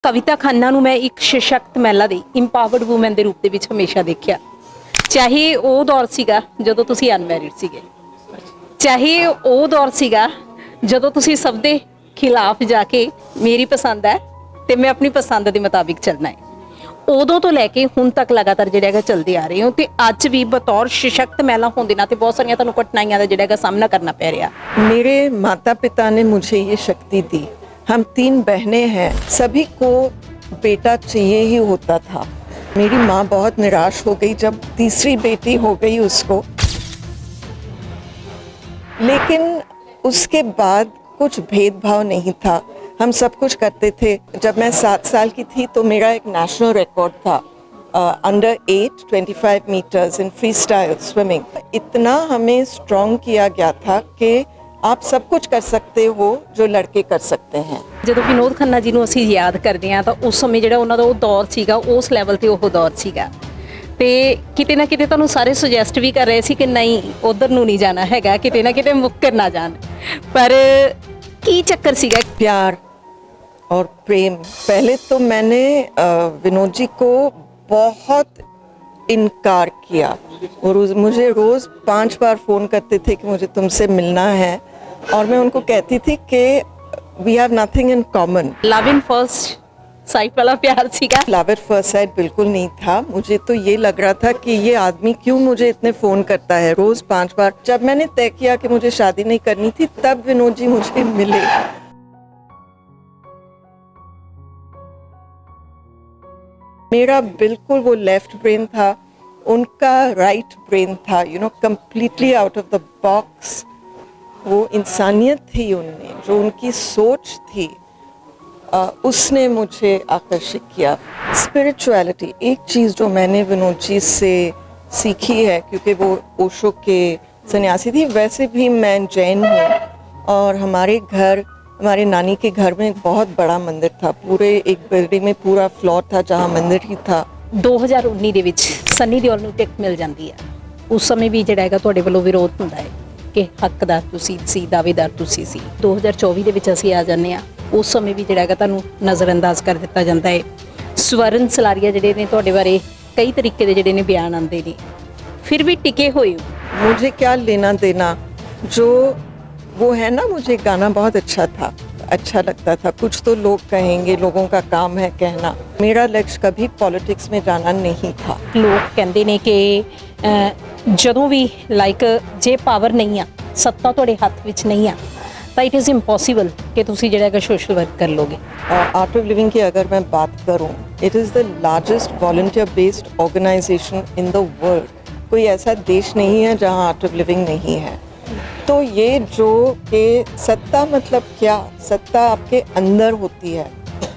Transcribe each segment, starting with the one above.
कविता खन्ना ਨੂੰ मैं एक सशक्त महिला ਦੀ ਇੰਪਾਵਰਡ ਵੂਮਨ ਦੇ ਰੂਪ ਦੇ ਵਿੱਚ ਹਮੇਸ਼ਾ ਦੇਖਿਆ। ਚਾਹੇ ਉਹ ਦੌਰ ਸੀਗਾ ਜਦੋਂ ਤੁਸੀਂ ਅਨਮੈਰਿਡ ਸੀਗੇ, ਚਾਹੇ ਉਹ ਦੌਰ ਸੀਗਾ ਜਦੋਂ ਤੁਸੀਂ ਸਭ ਦੇ ਖਿਲਾਫ ਜਾ ਕੇ ਮੇਰੀ ਪਸੰਦ ਹੈ ਤੇ ਮੈਂ ਆਪਣੀ ਪਸੰਦ ਦੇ ਮੁਤਾਬਿਕ ਚੱਲਣਾ ਹੈ, ਉਦੋਂ ਤੋਂ ਲੈ ਕੇ ਹੁਣ ਤੱਕ ਲਗਾਤਾਰ ਜਿਹੜਾ ਹੈਗਾ ਚੱਲਦੇ ਆ ਰਹੇ ਹੋ ਤੇ ਅੱਜ ਵੀ ਬਤੌਰ ਸਸ਼ਕਤ ਮਹਿਲਾ ਹੋਣ ਦੇ ਨਾਤੇ ਬਹੁਤ ਸਾਰੀਆਂ ਤੁਹਾਨੂੰ ਕਠਿਨਾਈਆਂ ਦਾ ਜਿਹੜਾ ਹੈਗਾ ਸਾਹਮਣਾ ਕਰਨਾ ਪੈ ਰਿਹਾ। मेरे माता पिता ने मुझे ये शक्ति दी। हम 3 बहनें हैं, सभी को बेटा चाहिए ही होता था। मेरी माँ बहुत निराश हो गई जब तीसरी बेटी हो गई उसको, लेकिन उसके बाद कुछ भेदभाव नहीं था, हम सब कुछ करते थे। जब मैं 7 साल की थी तो मेरा एक नेशनल रिकॉर्ड था under 8 25 metres in freestyle swimming. इतना हमें स्ट्रॉन्ग किया गया था कि आप सब कुछ कर सकते हो जो लड़के कर सकते हैं। ਜਦੋਂ ਵਿਨੋਦ ਖੰਨਾ ਜੀ ਨੂੰ ਅਸੀਂ ਯਾਦ ਕਰਦੇ ਹਾਂ ਤਾਂ ਉਸ ਸਮੇਂ ਜਿਹੜਾ ਉਹਨਾਂ ਦਾ ਉਹ ਦੌਰ ਸੀਗਾ, ਉਸ ਲੈਵਲ ਤੇ ਉਹ ਦੌਰ ਸੀਗਾ ਤੇ ਕਿਤੇ ਨਾ ਕਿਤੇ ਤੁਹਾਨੂੰ ਸਾਰੇ ਸੁਜੈਸਟ ਵੀ ਕਰ ਰਹੇ ਸੀ ਕਿ ਨਹੀਂ ਉਧਰ ਨੂੰ ਨਹੀਂ ਜਾਣਾ ਹੈਗਾ, ਕਿਤੇ ਨਾ ਕਿਤੇ ਮੁੱਕਰ ਨਾ ਜਾਣ, ਪਰ ਕੀ ਚੱਕਰ ਸੀਗਾ? प्यार और प्रेम। पहले तो मैंने विनोद जी को बहुत इनकार किया और मुझे रोज़ 5 बार फ़ोन करते थे कि मुझे तुमसे मिलना है, और मैं उनको कहती थी कि we have nothing in common. Love in first sight वाला प्यार सीगा? लव एट फर्स्ट साइट बिल्कुल नहीं था। मुझे तो ये लग रहा था कि ये आदमी क्यों मुझे इतने फ़ोन करता है रोज़ 5 बार। जब मैंने तय किया कि मुझे शादी नहीं करनी थी तब विनोद जी मुझे मिले। मेरा बिल्कुल वो लेफ्ट ब्रेन था, उनका राइट ब्रेन था, you know, completely out of the box. वो इंसानियत थी उनमें, जो उनकी सोच थी उसने मुझे आकर्षित किया। स्पिरिचुअलिटी एक चीज़ जो मैंने विनोद जी से सीखी है, क्योंकि वो ओशो के सन्यासी थी, वैसे भी मैं जैन हूँ और हमारे नानी के घर में एक बहुत बड़ा मंदिर था, पूरे एक बिल्डिंग में पूरा फ्लोर था जहाँ मंदिर ही था। 2019 ਦੇ ਵਿੱਚ ਸਨੀ ਦਿਓਲ ਨੂੰ ਟਿਕਟ ਮਿਲ ਜਾਂਦੀ ਹੈ। ਉਸ ਸਮੇਂ ਵੀ ਜਿਹੜਾ ਹੈਗਾ ਤੁਹਾਡੇ ਵੱਲੋਂ ਵਿਰੋਧ ਹੁੰਦਾ ਹੈ ਕਿ ਹੱਕਦਾਰ ਤੁਸੀਂ ਸੀ, ਦਾਅਵੇਦਾਰ ਤੁਸੀਂ ਸੀ। 2024 ਦੇ ਵਿੱਚ ਅਸੀਂ ਆ ਜਾਂਦੇ ਆ, ਉਸ ਸਮੇਂ ਵੀ ਜਿਹੜਾ ਹੈਗਾ ਤੁਹਾਨੂੰ ਨਜ਼ਰਅੰਦਾਜ਼ ਕਰ ਦਿੱਤਾ ਜਾਂਦਾ ਹੈ। ਸਵਰਨ ਸਲਾਰੀਆ ਜਿਹੜੇ ਨੇ ਤੁਹਾਡੇ ਬਾਰੇ ਕਈ ਤਰੀਕੇ ਦੇ ਜਿਹੜੇ ਨੇ ਬਿਆਨ ਆਉਂਦੇ ਨੇ, ਫਿਰ ਵੀ ਟਿਕੇ ਹੋਏ ਹੋ। मुझे क्या लेना देना, जो वो है ना, मुझे गाना बहुत अच्छा था, अच्छा लगता था। कुछ तो लोग कहेंगे, लोगों का काम है कहना। मेरा लक्ष्य कभी पॉलिटिक्स में जाना नहीं था। ਲੋਕ ਕਹਿੰਦੇ ਨੇ ਕਿ ਜਦੋਂ ਵੀ ਲਾਈਕ ਜੇ ਪਾਵਰ ਨਹੀਂ ਆ, ਸੱਤਾ ਤੁਹਾਡੇ ਹੱਥ ਵਿੱਚ ਨਹੀਂ ਆ, ਤਾਂ ਇਟ ਇਜ਼ ਇੰਪੋਸੀਬਲ ਕਿ ਤੁਸੀਂ ਜਿਹੜਾ ਹੈਗਾ ਸੋਸ਼ਲ ਵਰਕ ਕਰ ਲੋਗੇ। आर्ट ऑफ लिविंग की अगर मैं बात करूं, it is the largest volunteer based organisation in the world. कोई ऐसा देश नहीं है जहां आर्ट ऑफ लिविंग नहीं है। तो ये जो कि सत्ता मतलब क्या, सत्ता आपके अंदर होती है,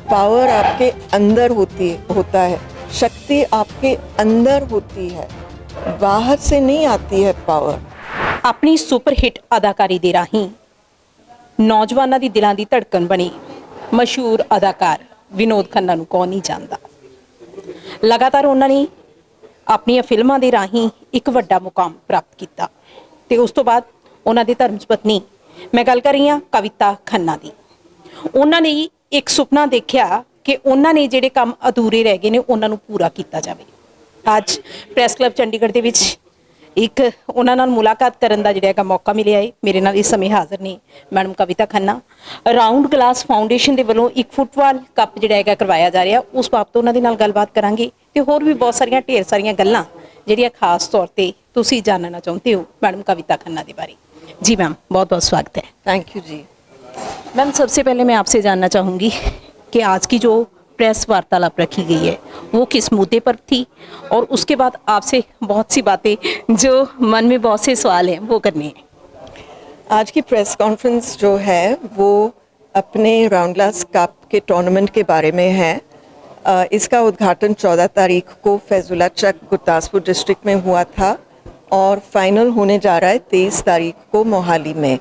पावर आपके अंदर होता है, शक्ति आपके अंदर होती है, बाहर से नहीं आती है पावर। ਆਪਣੀ ਸੁਪਰ ਹਿੱਟ ਅਦਾਕਾਰੀ ਦੇ ਰਾਹੀਂ ਨੌਜਵਾਨਾਂ ਦੀ ਦਿਲਾਂ ਦੀ ਧੜਕਣ ਬਣੀ ਮਸ਼ਹੂਰ ਅਦਾਕਾਰ ਵਿਨੋਦ ਖੰਨਾ ਨੂੰ ਕੌਣ ਨਹੀਂ ਜਾਣਦਾ। ਲਗਾਤਾਰ ਉਹਨਾਂ ਨੇ ਆਪਣੀਆਂ ਫਿਲਮਾਂ ਦੇ ਰਾਹੀਂ ਇੱਕ ਵੱਡਾ ਮੁਕਾਮ ਪ੍ਰਾਪਤ ਕੀਤਾ ਤੇ ਉਸ ਤੋਂ ਬਾਅਦ ਉਹਨਾਂ ਦੀ ਧਰਮ ਪਤਨੀ, ਮੈਂ ਗੱਲ ਕਰ ਰਹੀ ਹਾਂ ਕਵਿਤਾ ਖੰਨਾ ਦੀ, ਉਹਨਾਂ ਨੇ ਇੱਕ ਸੁਪਨਾ ਦੇਖਿਆ ਕਿ ਉਹਨਾਂ ਨੇ ਜਿਹੜੇ ਕੰਮ ਅਧੂਰੇ ਰਹਿ ਗਏ ਨੇ ਉਹਨਾਂ ਨੂੰ ਪੂਰਾ ਕੀਤਾ ਜਾਵੇ। ਅੱਜ ਪ੍ਰੈਸ ਕਲੱਬ ਚੰਡੀਗੜ੍ਹ ਦੇ ਵਿੱਚ ਇੱਕ ਉਹਨਾਂ ਨਾਲ ਮੁਲਾਕਾਤ ਕਰਨ ਦਾ ਜਿਹੜਾ ਹੈਗਾ ਮੌਕਾ ਮਿਲਿਆ ਹੈ। ਮੇਰੇ ਨਾਲ ਇਸ ਸਮੇਂ ਹਾਜ਼ਰ ਨੇ ਮੈਡਮ ਕਵਿਤਾ ਖੰਨਾ। ਰਾਉਂਡ ਗਲਾਸ ਫਾਊਂਡੇਸ਼ਨ ਦੇ ਵੱਲੋਂ ਇੱਕ ਫੁੱਟਬਾਲ ਕੱਪ ਜਿਹੜਾ ਹੈਗਾ ਕਰਵਾਇਆ ਜਾ ਰਿਹਾ, ਉਸ ਬਾਬਤ ਉਹਨਾਂ ਦੇ ਨਾਲ ਗੱਲਬਾਤ ਕਰਾਂਗੇ ਤੇ ਹੋਰ ਵੀ ਬਹੁਤ ਸਾਰੀਆਂ ਢੇਰ ਸਾਰੀਆਂ ਗੱਲਾਂ ਜਿਹੜੀਆਂ ਖਾਸ ਤੌਰ ਤੇ ਤੁਸੀਂ ਜਾਣਨਾ ਚਾਹੁੰਦੇ ਹੋ ਮੈਡਮ ਕਵਿਤਾ खन्ना के बारे। जी मैम, बहुत बहुत स्वागत है। Thank you ji. मैम, सबसे पहले मैं आपसे जानना चाहूँगी कि आज की जो प्रेस वार्तालाप रखी गई है वो किस मुद्दे पर थी, और उसके बाद आपसे बहुत सी बातें जो मन में बहुत से सवाल हैं वो करने हैं। आज की प्रेस कॉन्फ्रेंस जो है वो अपने राउंड ग्लास कप के टूर्नामेंट के बारे में है। इसका उद्घाटन 14 तारीख को फैजुल्ला चक गुरदासपुर डिस्ट्रिक्ट में हुआ था और फाइनल होने जा रहा है 23 तारीख को मोहाली में।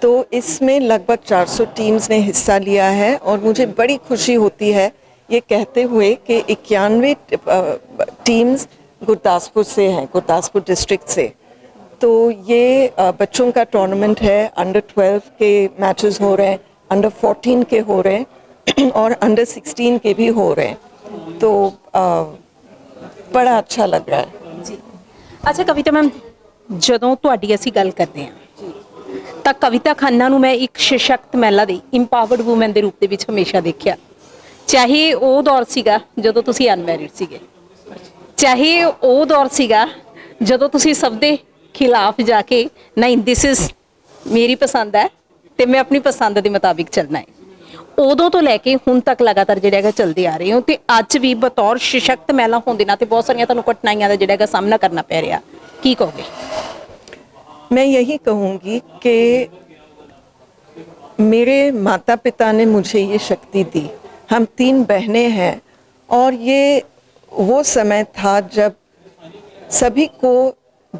तो इसमें लगभग 400 टीम्स ने हिस्सा लिया है और मुझे बड़ी खुशी होती है ये कहते हुए कि 91 टीम्स गुरदासपुर से हैं, गुरदासपुर डिस्ट्रिक्ट से। तो ये बच्चों का टूर्नामेंट है, अंडर 12 के मैचेस हो रहे हैं, अंडर 14 के हो रहे हैं और अंडर 16 के भी हो रहे हैं, तो बड़ा अच्छा लग रहा है। ਜੀ ਅੱਛਾ ਕਵਿਤਾ ਮੈਮ, ਜਦੋਂ ਤੁਹਾਡੀ ਅਸੀਂ ਗੱਲ ਕਰਦੇ ਹਾਂ ਤਾਂ ਕਵਿਤਾ ਖੰਨਾ ਨੂੰ ਮੈਂ ਇੱਕ ਸਸ਼ਕਤ ਮਹਿਲਾ ਦੀ ਇੰਪਾਵਰਡ ਵੂਮਨ ਦੇ ਰੂਪ ਦੇ ਵਿੱਚ ਹਮੇਸ਼ਾ ਦੇਖਿਆ। ਚਾਹੇ ਉਹ ਦੌਰ ਸੀਗਾ ਜਦੋਂ ਤੁਸੀਂ ਅਨਮੈਰਿਡ ਸੀਗੇ, ਚਾਹੇ ਉਹ ਦੌਰ ਸੀਗਾ ਜਦੋਂ ਤੁਸੀਂ ਸਭ ਦੇ ਖਿਲਾਫ ਜਾ ਕੇ ਨਹੀਂ ਦਿਸ ਇਜ਼ ਮੇਰੀ ਪਸੰਦ ਹੈ ਤੇ ਮੈਂ ਆਪਣੀ ਪਸੰਦ ਦੇ ਮੁਤਾਬਿਕ ਚੱਲਣਾ ਹੈ, ਉਦੋਂ ਤੋਂ ਲੈ ਕੇ ਹੁਣ ਤੱਕ ਲਗਾਤਾਰ ਜਿਹੜਾ ਹੈਗਾ ਚੱਲਦੇ ਆ ਰਹੇ ਹੋ ਤੇ ਅੱਜ ਵੀ ਬਤੌਰ ਸਸ਼ਕਤ ਮਹਿਲਾ ਹੋਣ ਦੇ ਨਾਤੇ ਬਹੁਤ ਸਾਰੀਆਂ ਤੁਹਾਨੂੰ ਕਠਿਨਾਈਆਂ ਦਾ ਜਿਹੜਾ ਹੈਗਾ ਸਾਹਮਣਾ ਕਰਨਾ ਪੈ ਰਿਹਾ, ਕੀ ਕਹੋਗੇ? मैं यही कहूँगी कि मेरे माता पिता ने मुझे ये शक्ति दी। हम 3 बहनें हैं और ये वो समय था जब सभी को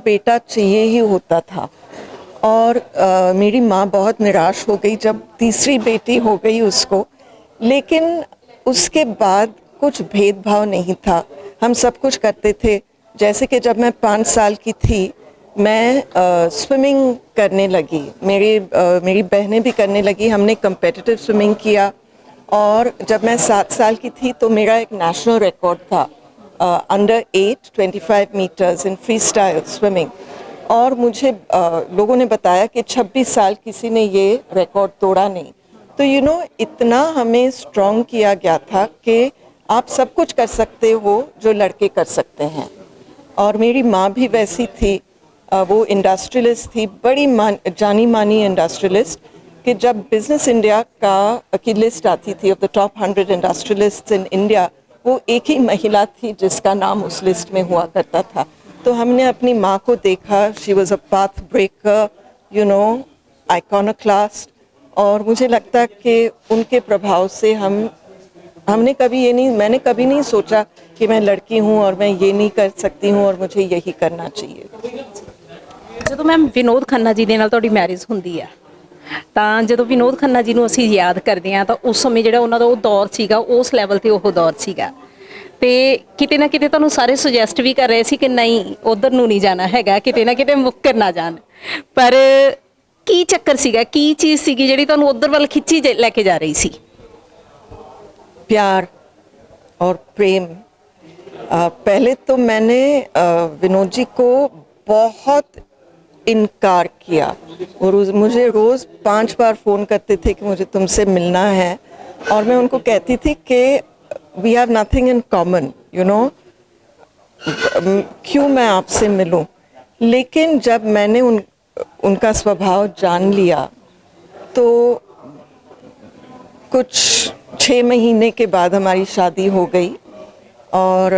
बेटा चाहिए ही होता था, और मेरी माँ बहुत निराश हो गई जब तीसरी बेटी हो गई उसको, लेकिन उसके बाद कुछ भेदभाव नहीं था, हम सब कुछ करते थे। जैसे कि जब मैं 5 साल की थी मैं स्विमिंग करने लगी, मेरी बहनें भी करने लगी, हमने कम्पेटिटिव स्विमिंग किया। और जब मैं 7 साल की थी तो मेरा एक नेशनल रिकॉर्ड था under 8 25 metres in freestyle swimming, और मुझे लोगों ने बताया कि 26 साल किसी ने ये रिकॉर्ड तोड़ा नहीं। तो इतना हमें स्ट्रॉन्ग किया गया था कि आप सब कुछ कर सकते हो जो लड़के कर सकते हैं। और मेरी माँ भी वैसी थी, वो इंडस्ट्रियलिस्ट थी, बड़ी जानी मानी इंडस्ट्रियलिस्ट, कि जब बिजनेस इंडिया की लिस्ट आती थी of the top 100 industrialists in India, वो एक ही महिला थी जिसका नाम उस लिस्ट में हुआ करता था। तो हमने अपनी माँ को देखा, she was a path breaker, iconoclast, और मुझे लगता है कि उनके प्रभाव से मैंने कभी नहीं सोचा कि मैं लड़की हूँ और मैं ये नहीं कर सकती हूँ और मुझे यही करना चाहिए। ਜਦੋਂ ਮੈਮ ਵਿਨੋਦ ਖੰਨਾ ਜੀ ਦੇ ਨਾਲ ਤੁਹਾਡੀ ਮੈਰਿਜ ਹੁੰਦੀ ਆ ਤਾਂ ਜਦੋਂ ਵਿਨੋਦ ਖੰਨਾ ਜੀ ਨੂੰ ਅਸੀਂ ਯਾਦ ਕਰਦੇ ਆ ਤਾਂ ਉਸ ਸਮੇਂ ਜਿਹੜਾ ਉਹਨਾਂ ਦਾ ਉਹ ਦੌਰ ਸੀਗਾ, ਉਸ ਲੈਵਲ ਤੇ ਉਹ ਦੌਰ ਸੀਗਾ, ਤੇ ਕਿਤੇ ਨਾ ਕਿਤੇ ਤੁਹਾਨੂੰ ਸਾਰੇ ਸੁਜੈਸਟ ਵੀ ਕਰ ਰਹੇ ਸੀ ਕਿ ਨਹੀਂ ਉਧਰ ਨੂੰ ਨਹੀਂ ਜਾਣਾ ਹੈਗਾ, ਕਿਤੇ ਨਾ ਕਿਤੇ ਮੁੱਕਰ ਨਾ ਜਾਣ, ਪਰ ਕੀ ਚੱਕਰ ਸੀਗਾ, ਕੀ ਚੀਜ਼ ਸੀਗੀ ਜਿਹੜੀ ਤੁਹਾਨੂੰ ਉਧਰ ਵੱਲ ਖਿੱਚੀ ਲੈ ਕੇ ਜਾ ਰਹੀ ਸੀ? प्यार और प्रेम। पहले तो मैंने विनोद जी को बहुत इनकार किया, और मुझे रोज़ 5 बार फ़ोन करते थे कि मुझे तुमसे मिलना है, और मैं उनको कहती थी कि we have nothing in common, क्यों मैं आपसे मिलूं। लेकिन जब मैंने उनका स्वभाव जान लिया तो कुछ 6 महीने के बाद हमारी शादी हो गई, और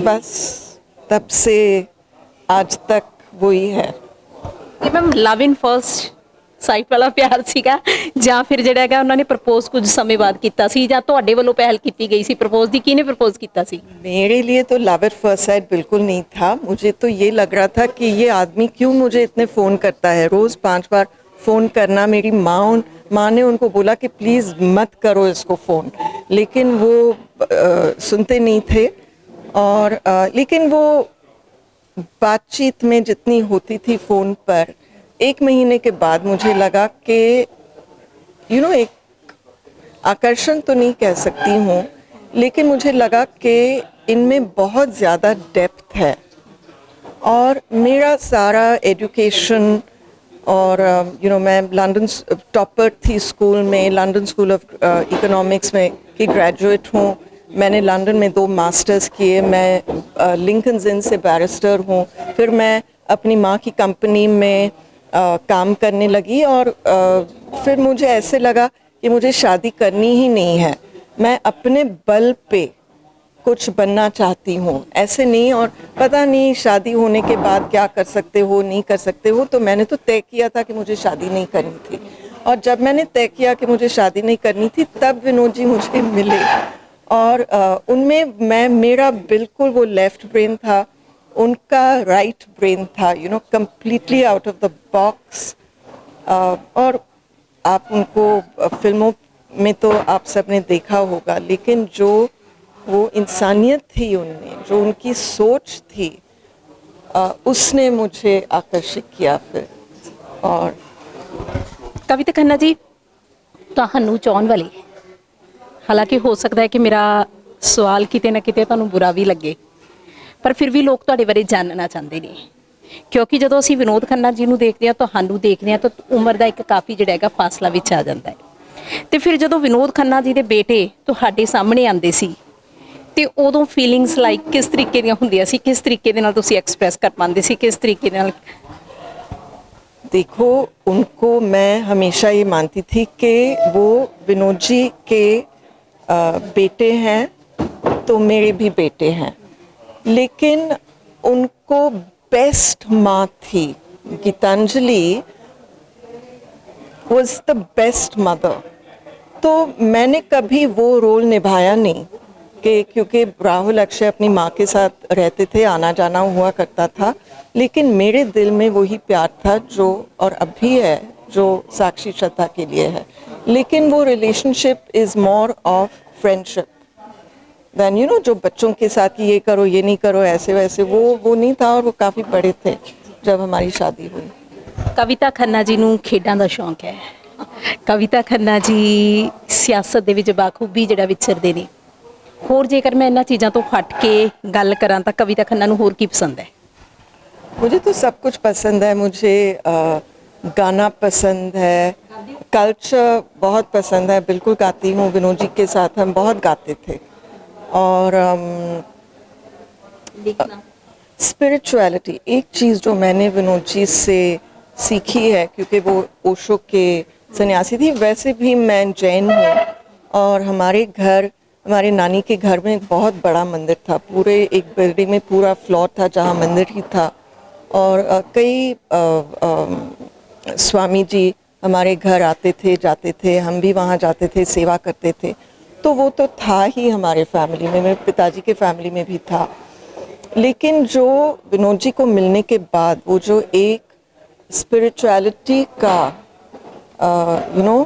बस तब से आज तक वही है। ਕਿ ਮੈਮ ਲਵ ਇਨ ਫਰਸਟ ਸਾਈਟ ਵਾਲਾ ਪਿਆਰ ਸੀਗਾ ਜਾਂ ਫਿਰ ਜਿਹੜਾ ਹੈਗਾ ਉਹਨਾਂ ਨੇ ਪ੍ਰਪੋਜ਼ ਕੁਝ ਸਮੇਂ ਬਾਅਦ ਕੀਤਾ ਸੀ, ਜਾਂ ਤੁਹਾਡੇ ਵੱਲੋਂ ਪਹਿਲ ਕੀਤੀ ਗਈ ਸੀ ਪ੍ਰਪੋਜ਼ ਦੀ? ਕਿਹਨੇ ਪ੍ਰਪੋਜ਼ ਕੀਤਾ ਸੀ? मेरे लिए तो लव एट फर्स्ट साइट बिल्कुल नहीं था। मुझे तो ये लग रहा था कि ये आदमी क्यों मुझे इतने फ़ोन करता है, रोज़ 5 बार फ़ोन करना। मेरी माँ ने उनको बोला कि प्लीज़ मत करो इसको फ़ोन, लेकिन वो सुनते नहीं थे। और लेकिन वो बातचीत में जितनी होती थी फ़ोन पर, 1 महीने के बाद मुझे लगा कि एक आकर्षण तो नहीं कह सकती हूँ, लेकिन मुझे लगा कि इनमें बहुत ज़्यादा डेप्थ है। और मेरा सारा एजुकेशन और मैं लंदन टॉपर थी स्कूल में, लंदन स्कूल ऑफ इकोनॉमिक्स में की ग्रेजुएट हूँ। मैंने लंदन में 2 मास्टर्स किए, मैं लिंकन्स इन से बैरिस्टर हूँ। फिर मैं अपनी माँ की कंपनी में काम करने लगी, और फिर मुझे ऐसे लगा कि मुझे शादी करनी ही नहीं है, मैं अपने बल पे कुछ बनना चाहती हूँ, ऐसे नहीं। और पता नहीं शादी होने के बाद क्या कर सकते हो नहीं कर सकते हो, तो मैंने तो तय किया था कि मुझे शादी नहीं करनी थी। और जब मैंने तय किया कि मुझे शादी नहीं करनी थी, तब विनोद जी मुझे मिले, और उनमें मेरा बिल्कुल वो लेफ्ट ब्रेन था, उनका राइट ब्रेन था, completely out of the box. और आप उनको फिल्मों में तो आप सबने देखा होगा, लेकिन जो वो इंसानियत थी उनमें, जो उनकी सोच थी, उसने मुझे आकर्षित किया फिर। और ਕਵਿਤਾ ਖੰਨਾ ਜੀ, ਤੁਹਾਨੂੰ ਚਾਹੁਣ ਵਾਲੇ, ਹਾਲਾਂਕਿ ਹੋ ਸਕਦਾ ਹੈ ਕਿ ਮੇਰਾ ਸਵਾਲ ਕਿਤੇ ਨਾ ਕਿਤੇ ਤੁਹਾਨੂੰ ਬੁਰਾ ਵੀ ਲੱਗੇ, ਪਰ ਫਿਰ ਵੀ ਲੋਕ ਤੁਹਾਡੇ ਬਾਰੇ ਜਾਣਨਾ ਚਾਹੁੰਦੇ ਨੇ, ਕਿਉਂਕਿ ਜਦੋਂ ਅਸੀਂ ਵਿਨੋਦ ਖੰਨਾ ਜੀ ਨੂੰ ਦੇਖਦੇ ਹਾਂ, ਤੁਹਾਨੂੰ ਦੇਖਦੇ ਹਾਂ, ਤਾਂ ਉਮਰ ਦਾ ਇੱਕ ਕਾਫੀ ਜਿਹੜਾ ਹੈਗਾ ਫਾਸਲਾ ਵਿੱਚ ਆ ਜਾਂਦਾ ਹੈ। ਤੇ ਫਿਰ ਜਦੋਂ ਵਿਨੋਦ ਖੰਨਾ ਜੀ ਦੇ ਬੇਟੇ ਤੁਹਾਡੇ ਸਾਹਮਣੇ ਆਉਂਦੇ ਸੀ, ਤੇ ਉਦੋਂ ਫੀਲਿੰਗਸ ਲਾਈਕ ਕਿਸ ਤਰੀਕੇ ਦੀਆਂ ਹੁੰਦੀਆਂ ਸੀ, ਕਿਸ ਤਰੀਕੇ ਦੇ ਨਾਲ ਤੁਸੀਂ ਐਕਸਪ੍ਰੈਸ ਕਰ ਪਾਉਂਦੇ ਸੀ, ਕਿਸ ਤਰੀਕੇ ਦੇ ਨਾਲ? देखो, उनको मैं हमेशा ये मानती थी कि वो विनोद जी के बेटे हैं तो मेरे भी बेटे हैं, लेकिन उनको बेस्ट माँ थी। Geetanjali was the best mother. तो मैंने कभी वो रोल निभाया नहीं कि क्योंकि राहुल अक्षय अपनी माँ के साथ रहते थे, आना जाना हुआ करता था, लेकिन मेरे दिल में वही प्यार था जो और अब भी है, जो साक्षी श्रद्धा के लिए है। लेकिन वो relationship is more of friendship than you know, जो बच्चों के साथ कि ये करो ये नहीं करो ऐसे वैसे, वो नहीं था। और वो काफ़ी बड़े थे जब हमारी शादी हुई। ਕਵਿਤਾ ਖੰਨਾ ਜੀ ਨੂੰ ਖੇਡਾਂ ਦਾ ਸ਼ੌਂਕ ਹੈ। ਕਵਿਤਾ ਖੰਨਾ ਜੀ ਸਿਆਸਤ ਦੇ ਵਿੱਚ ਬਾਖੂਬੀ ਜਿਹੜਾ ਵਿਚਰਦੇ ਨੇ। ਹੋਰ ਜੇਕਰ ਮੈਂ ਇਹਨਾਂ ਚੀਜ਼ਾਂ ਤੋਂ ਹਟ ਕੇ ਗੱਲ ਕਰਾਂ ਤਾਂ ਕਵਿਤਾ ਖੰਨਾ ਨੂੰ ਹੋਰ ਕੀ ਪਸੰਦ ਹੈ? मुझे तो सब कुछ पसंद है। मुझे गाना पसंद है, कल्चर बहुत पसंद है, बिल्कुल गाती हूँ। विनोद जी के साथ हम बहुत गाते थे। और स्पिरिचुअलिटी एक चीज़ जो मैंने विनोद जी से सीखी है, क्योंकि वो ओशो के सन्यासी थी, वैसे भी मैं जैन हूँ। और हमारे नानी के घर में एक बहुत बड़ा मंदिर था, पूरे एक बिल्डिंग में पूरा फ्लोर था जहाँ मंदिर ही था। और कई स्वामी जी हमारे घर आते थे जाते थे, हम भी वहाँ जाते थे, सेवा करते थे। तो वो तो था ही हमारे फैमिली में, मेरे पिताजी के फैमिली में भी था। लेकिन जो विनोद जी को मिलने के बाद वो जो एक स्पिरिचुअलिटी का यू नो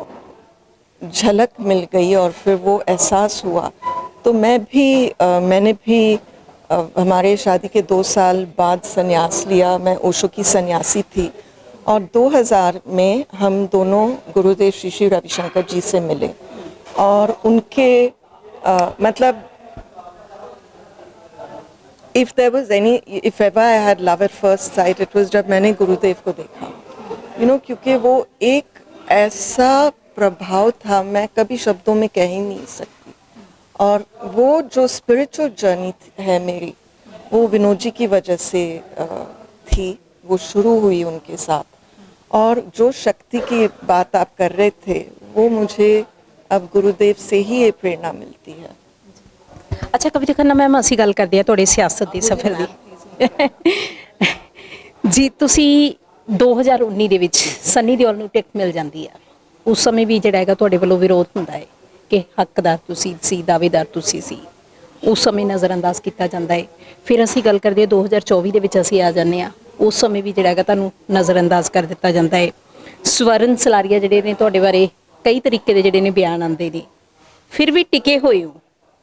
झलक मिल गई और फिर वो एहसास हुआ, तो मैंने भी हमारे शादी के 2 साल बाद संन्यास लिया। मैं ओशो की सन्यासी थी। और 2000 में हम दोनों गुरुदेव श्री श्री रविशंकर जी से मिले। और उनके मतलब if ever I had love at first sight, it was जब मैंने गुरुदेव को देखा, you know, क्योंकि वो एक ऐसा प्रभाव था, मैं कभी शब्दों में कह ही नहीं सकती। और वो जो स्पिरिचुअल जर्नी है मेरी, वो विनोद जी की वजह से थी, वो शुरू हुई उनके साथ। और जो शक्ति की बात आप कर रहे थे, वो मुझे अब गुरुदेव से ही ये प्रेरणा मिलती है। ਅੱਛਾ ਕਵਿਤਾ ਖੰਨਾ ਮੈਮ, ਅਸੀਂ ਗੱਲ ਕਰਦੇ ਹਾਂ ਤੁਹਾਡੇ ਸਿਆਸਤ ਦੇ ਸਫ਼ਰ ਦੀ। ਜੀ ਤੁਸੀਂ 2019 ਦੇ ਵਿੱਚ ਸੰਨੀ ਦਿਓਲ ਨੂੰ ਟਿਕਟ ਮਿਲ ਜਾਂਦੀ ਆ। ਉਸ ਸਮੇਂ ਵੀ ਜਿਹੜਾ ਹੈਗਾ ਤੁਹਾਡੇ ਵੱਲੋਂ ਵਿਰੋਧ ਹੁੰਦਾ ਹੈ ਕਿ ਹੱਕਦਾਰ ਤੁਸੀਂ ਸੀ, ਦਾਅਵੇਦਾਰ ਤੁਸੀਂ ਸੀ। ਉਸ ਸਮੇਂ ਨਜ਼ਰਅੰਦਾਜ਼ ਕੀਤਾ ਜਾਂਦਾ ਹੈ। ਫਿਰ ਅਸੀਂ ਗੱਲ ਕਰਦੇ ਹਾਂ 2024 ਦੇ ਵਿੱਚ ਅਸੀਂ ਆ ਜਾਂਦੇ ਹਾਂ, ਉਸ ਸਮੇਂ ਵੀ ਜਿਹੜਾ ਹੈਗਾ ਤੁਹਾਨੂੰ ਨਜ਼ਰਅੰਦਾਜ਼ ਕਰ ਦਿੱਤਾ ਜਾਂਦਾ ਹੈ। ਸਵਰਨ ਸਲਾਰੀਆ ਜਿਹੜੇ ਨੇ ਤੁਹਾਡੇ ਬਾਰੇ ਕਈ ਤਰੀਕੇ ਦੇ ਜਿਹੜੇ ਨੇ ਬਿਆਨ ਆਉਂਦੇ ਨੇ, ਫਿਰ ਵੀ ਟਿਕੇ ਹੋਏ ਹੋ।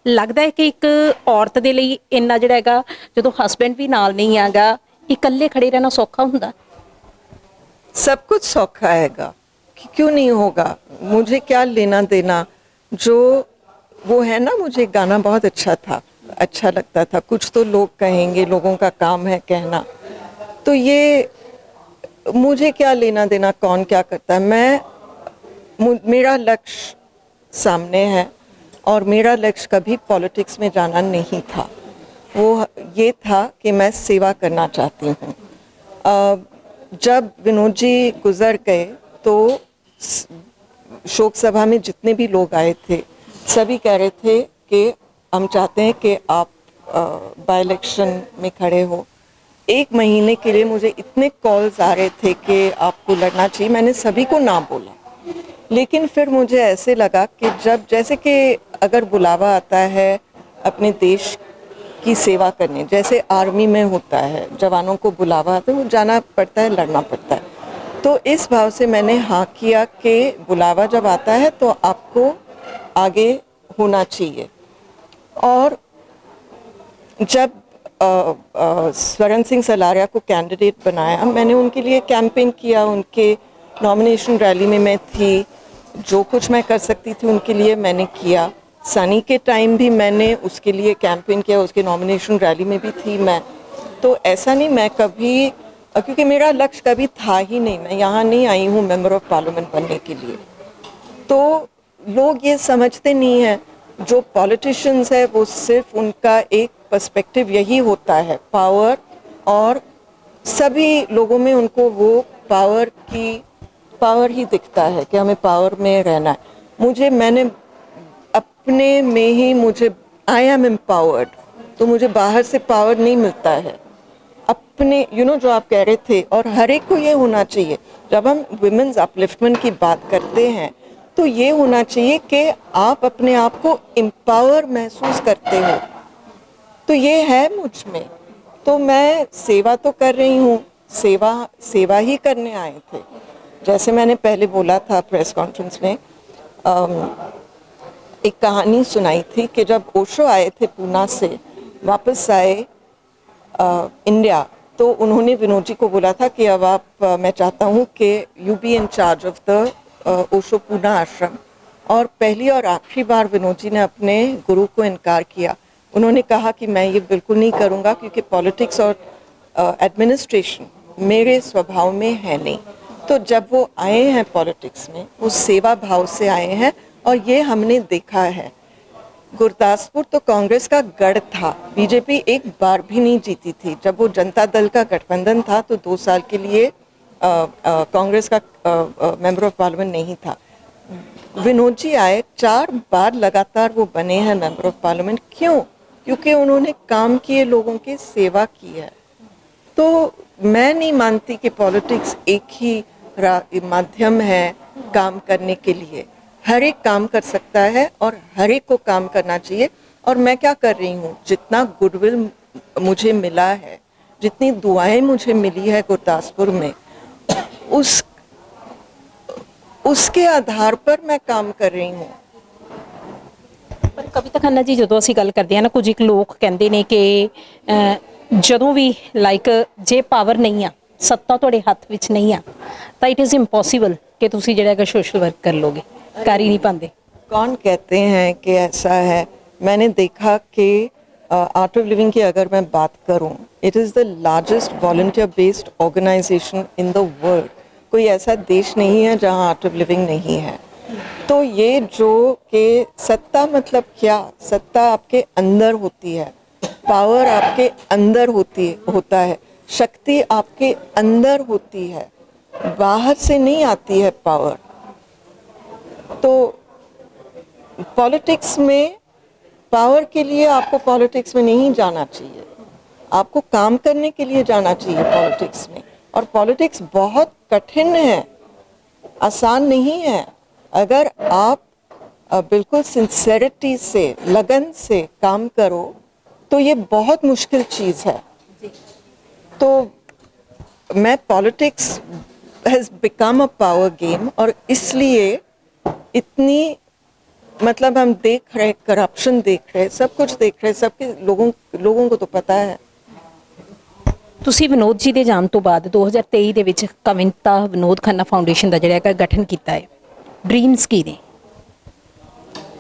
ਲੱਗਦਾ ਹੈ ਕਿ ਇੱਕ ਔਰਤ ਦੇ ਲਈ ਇੰਨਾ ਜਿਹੜਾ ਹੈਗਾ, ਜਦੋਂ ਹਸਬੈਂਡ ਵੀ ਨਾਲ नहीं आगा, इकल्ले खड़े रहना सौखा ਹੁੰਦਾ? सब कुछ सौखा हैगा, क्यों नहीं होगा। मुझे क्या लेना देना, जो वो है ना, मुझे गाना बहुत अच्छा लगता था। कुछ तो लोग कहेंगे, लोगों का काम है कहना, तो ये मुझे क्या लेना देना कौन क्या करता है। मेरा लक्ष्य सामने है और मेरा लक्ष्य कभी पॉलिटिक्स में जाना नहीं था। वो ये था कि मैं सेवा करना चाहती हूँ। जब विनोद जी गुज़र गए तो शोक सभा में जितने भी लोग आए थे, सभी कह रहे थे कि हम चाहते हैं कि आप बाय इलेक्शन में खड़े हो। 1 महीने के लिए मुझे इतने कॉल्स आ रहे थे कि आपको लड़ना चाहिए। मैंने सभी को ना बोला, लेकिन फिर मुझे ऐसे लगा कि जैसे कि अगर बुलावा आता है अपने देश की सेवा करने, जैसे आर्मी में होता है, जवानों को बुलावा आता है, वो जाना पड़ता है, लड़ना पड़ता है। तो इस भाव से मैंने हाँ किया कि बुलावा जब आता है तो आपको आगे होना चाहिए। और जब स्वरण सिंह सलारिया को कैंडिडेट बनाया, मैंने उनके लिए कैंपेन किया, उनके नॉमिनेशन रैली में मैं थी। जो कुछ मैं कर सकती थी उनके लिए मैंने किया। सनी के टाइम भी मैंने उसके लिए कैंपेन किया, उसके नॉमिनेशन रैली में भी थी मैं। तो ऐसा नहीं मैं कभी, क्योंकि मेरा लक्ष्य कभी था ही नहीं, मैं यहाँ नहीं आई हूँ मेंबर ऑफ पार्लियामेंट बनने के लिए। तो लोग ये समझते नहीं हैं, जो पॉलिटिशियंस है वो सिर्फ उनका एक पर्सपेक्टिव यही होता है पावर, और सभी लोगों में उनको वो पावर ही दिखता है कि हमें पावर में रहना है। मैंने अपने में ही आई एम एम्पावर्ड, तो मुझे बाहर से पावर नहीं मिलता है। अपने जो आप कह रहे थे, और हर एक को ये होना चाहिए, जब हम वुमेन्स अपलिफ्टमेंट की बात करते हैं तो ये होना चाहिए कि आप अपने आप को एम्पावर महसूस करते हो। तो ये है मुझ में, तो मैं सेवा तो कर रही हूँ, सेवा ही करने आए थे। जैसे मैंने पहले बोला था प्रेस कॉन्फ्रेंस में, एक कहानी सुनाई थी कि जब ओशो आए थे पूना से वापस आए इंडिया, तो उन्होंने विनोद जी को बोला था कि अब मैं चाहता हूँ कि you be in charge of the Osho Poona आश्रम। और पहली और आखिरी बार विनोद जी ने अपने गुरु को इनकार किया। उन्होंने कहा कि मैं ये बिल्कुल नहीं करूँगा, क्योंकि पॉलिटिक्स और एडमिनिस्ट्रेशन मेरे स्वभाव में है नहीं। तो जब वो आए हैं पॉलिटिक्स में, वो सेवा भाव से आए हैं, और ये हमने देखा है। गुरदासपुर तो कांग्रेस का गढ़ था, बीजेपी एक बार भी नहीं जीती थी। जब वो जनता दल का गठबंधन था तो 2 साल के लिए कांग्रेस का मेंबर ऑफ पार्लियामेंट नहीं था। विनोद जी आए, 4 बार लगातार वो बने हैं मेंबर ऑफ पार्लियामेंट। क्यों? क्योंकि उन्होंने काम किए, लोगों की सेवा की है। तो मैं नहीं मानती कि पॉलिटिक्स एक ही माध्यम है काम करने के लिए। हर एक काम कर सकता है और हर एक को काम करना चाहिए। और मैं क्या कर रही हूँ, जितना गुडविल मुझे मिला है, जितनी दुआएं मुझे मिली है गुरदासपुर में, उसके आधार पर मैं काम कर रही हूँ। ਪਰ ਕਵਿਤਾ ਖੰਨਾ ਜੀ, ਜਦੋਂ ਅਸੀਂ ਗੱਲ ਕਰਦੇ ਹਾਂ ਨਾ, ਕੁਝ ਇੱਕ ਲੋਕ ਕਹਿੰਦੇ ਨੇ ਕਿ ਜਦੋਂ ਵੀ ਲਾਈਕ ਜੇ ਪਾਵਰ ਨਹੀਂ ਆ, ਸੱਤਾ ਤੁਹਾਡੇ ਹੱਥ ਵਿੱਚ ਨਹੀਂ ਆ, ਤਾਂ ਇਟ ਇਜ਼ ਇੰਪੋਸੀਬਲ ਕਿ ਤੁਸੀਂ ਜਿਹੜਾ ਹੈਗਾ ਸੋਸ਼ਲ ਵਰਕ कर लोगे, कर ही नहीं पाते। कौन कहते हैं कि ऐसा है? मैंने देखा कि आर्ट ऑफ लिविंग की अगर मैं बात करूं, it is the largest volunteer based organisation in the world. कोई ऐसा देश नहीं है जहां आर्ट ऑफ लिविंग नहीं है। तो ये जो कि सत्ता मतलब क्या, सत्ता आपके अंदर होती है, पावर आपके अंदर होता है, शक्ति आपके अंदर होती है, बाहर से नहीं आती है पावर। तो पॉलिटिक्स में पावर के लिए आपको पॉलिटिक्स में नहीं जाना चाहिए, आपको काम करने के लिए जाना चाहिए पॉलिटिक्स में। और पॉलिटिक्स बहुत कठिन है, आसान नहीं है। अगर आप बिल्कुल सिंसेरिटी से, लगन से काम करो तो ये बहुत मुश्किल चीज़ है। तो मैं politics has become a power game, और इसलिए इतनी मतलब हम देख रहे, करप्शन देख रहे, सब कुछ देख रहे, सबके लोगों को तो पता है। ਤੁਸੀਂ ਵਿਨੋਦ ਜੀ ਦੇ ਜਾਣ ਤੋਂ ਬਾਅਦ 2023 ਦੇ ਵਿੱਚ ਕਵਿਤਾ ਵਿਨੋਦ ਖੰਨਾ ਫਾਊਂਡੇਸ਼ਨ ਦਾ ਜਿਹੜਾ ਹੈਗਾ ਗਠਨ ਕੀਤਾ ਹੈ, ਡ੍ਰੀਮਸ ਕੀ ਨੇ?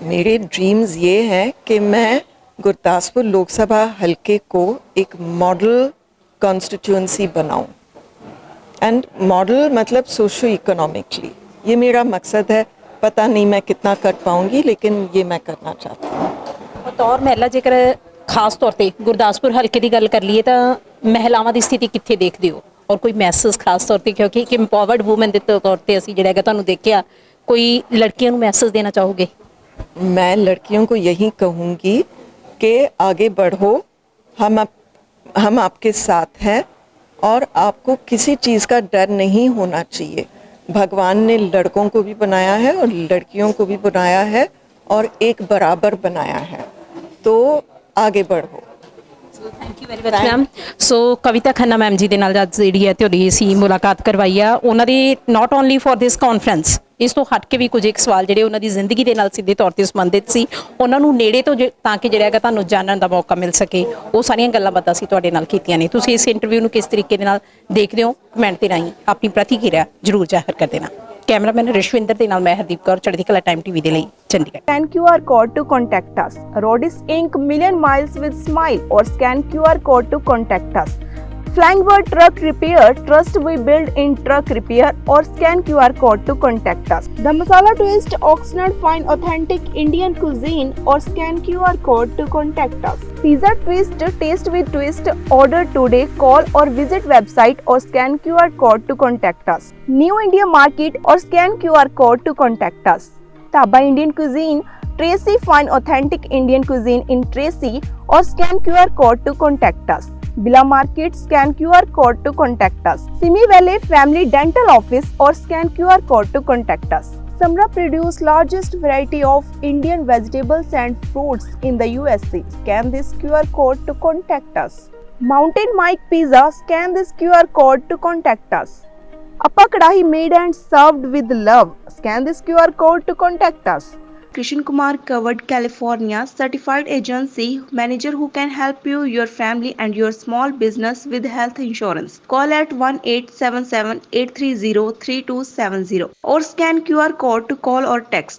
मेरे ड्रीम्स ये हैं कि मैं गुरदासपुर लोकसभा हलके को एक मॉडल कॉन्स्टिट्यूंसी बनाऊं। एंड मॉडल मतलब सोशो इकोनॉमिकली, ये मेरा मकसद है। पता नहीं मैं कितना कर पाऊंगी, लेकिन ये मैं करना चाहती हूँ। ਬਤੌਰ ਮਹਿਲਾ, ਜੇਕਰ ਖਾਸ ਤੌਰ ਤੇ ਗੁਰਦਾਸਪੁਰ ਹਲਕੇ ਦੀ ਗੱਲ ਕਰ ਲਈਏ ਤਾਂ ਮਹਿਲਾਵਾਂ ਦੀ ਸਥਿਤੀ ਕਿੱਥੇ ਦੇਖਦੇ ਹੋ, ਔਰ ਕੋਈ ਮੈਸੇਜ ਖਾਸ ਤੌਰ ਤੇ, ਕਿਉਂਕਿ ਇੱਕ ਇੰਪਾਵਰਡ ਵੂਮਨ ਦੇ ਤੌਰ ਤੇ ਅਸੀਂ ਜਿਹੜਾ ਹੈਗਾ ਤੁਹਾਨੂੰ ਦੇਖਿਆ, ਕੋਈ ਲੜਕੀਆਂ ਨੂੰ ਮੈਸੇਜ ਦੇਣਾ ਚਾਹੋਗੇ? मैं लड़कियों को यही कहूँगी कि आगे बढ़ो, हम आपके साथ हैं, और आपको किसी चीज़ का डर नहीं होना चाहिए। भगवान ने लड़कों को भी बनाया है और लड़कियों को भी बनाया है, और एक बराबर बनाया है। तो आगे बढ़ो। Thank you very much ma'am. So Kavita Khanna ma'am ਜੀ ਦੇ ਨਾਲ ਅੱਜ ਜਿਹੜੀ ਹੈ ਤੁਹਾਡੀ ਅਸੀਂ ਮੁਲਾਕਾਤ ਕਰਵਾਈ ਆ, ਉਹਨਾਂ ਦੀ not only for this conference, ਇਸ ਤੋਂ ਹਟ ਕੇ ਵੀ ਕੁਝ ਇੱਕ ਸਵਾਲ ਜਿਹੜੇ ਉਹਨਾਂ ਦੀ ਜ਼ਿੰਦਗੀ ਦੇ ਨਾਲ ਸਿੱਧੇ ਤੌਰ ਤੇ ਸੰਬੰਧਿਤ ਸੀ, ਉਹਨਾਂ ਨੂੰ ਨੇੜੇ ਤੋਂ ਤਾਂ ਕਿ ਜਿਹੜਾ ਹੈਗਾ ਤੁਹਾਨੂੰ ਜਾਣਨ ਦਾ ਮੌਕਾ ਮਿਲ ਸਕੇ, ਉਹ ਸਾਰੀਆਂ ਗੱਲਾਂ ਬਾਤਾਂ ਅਸੀਂ ਤੁਹਾਡੇ ਨਾਲ ਕੀਤੀਆਂ ਨੇ। ਤੁਸੀਂ ਇਸ ਇੰਟਰਵਿਊ ਨੂੰ ਕਿਸ ਤਰੀਕੇ ਦੇ ਨਾਲ ਦੇਖਦੇ ਹੋ, ਕਮੈਂਟ ਦੇ ਰਾਹੀਂ ਆਪਣੀ ਪ੍ਰਤੀਕਿਰਿਆ ਜ਼ਰੂਰ ਜ਼ਾਹਰ ਕਰ ਦੇਣਾ। ਕੈਮਰਾਮੈਨ ਰਿਸ਼ਵਿੰਦਰ ਦੇ ਨਾਲ ਮੈਂ ਹਰਦੀਪ ਕੌਰ, ਚੜ੍ਹਦੀ ਕਲਾ ਟਾਈਮ ਟੀਵੀ ਦੇ ਲਈ Chandigarh. Scan QR code to contact us. Rodis Inc. Million Miles with Smile or scan QR code to contact us. Flying Bird Truck Repair, trust we build in truck repair or scan QR code to contact us. The Masala Twist, Oxnard Fine Authentic Indian Cuisine or scan QR code to contact us. Pizza Twist, taste with twist, order today, call or visit website or scan QR code to contact us. New India Market or scan QR code to contact us. Taba Indian Cuisine, Tracy Fine Authentic Indian Cuisine in Tracy or scan QR code to contact us. Bila Market, scan QR code to contact us. Simi Valley Family Dental Office or scan QR code to contact us. Samra produce largest variety of Indian vegetables and fruits in the USA. Scan this QR code to contact us. Mountain Mike Pizza, scan this QR code to contact us. Appa Kadahi made and served with love. Scan this QR code to contact us. Krishan Kumar Covered California certified agency manager who can help you, your family and your small business with health insurance. Call at 1-877-830-3270 or scan QR code to call or text.